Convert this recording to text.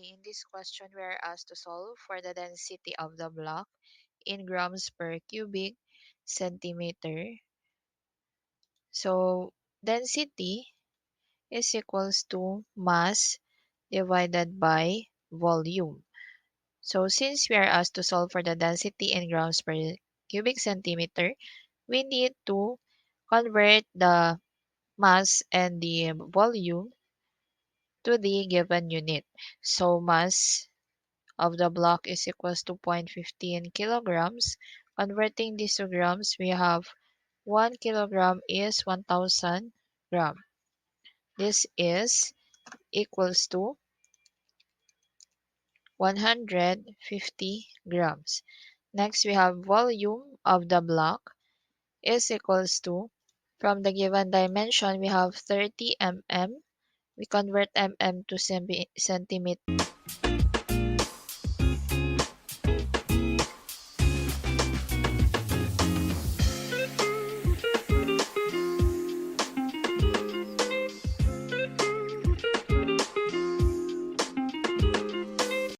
In this question, we are asked to solve for the density of the block in grams per cubic centimeter. So, density is equals to mass divided by volume. So, since we are asked to solve for the density in grams per cubic centimeter, we need to convert the mass and the volume to the given unit. So, mass of the block is equals to 0.15 kilograms. Converting this to grams, we have 1 kilogram is 1,000 gram. This is equals to 150 grams. Next, we have volume of the block is equals to, from the given dimension, we have 30 mm. We convert mm to centimeter.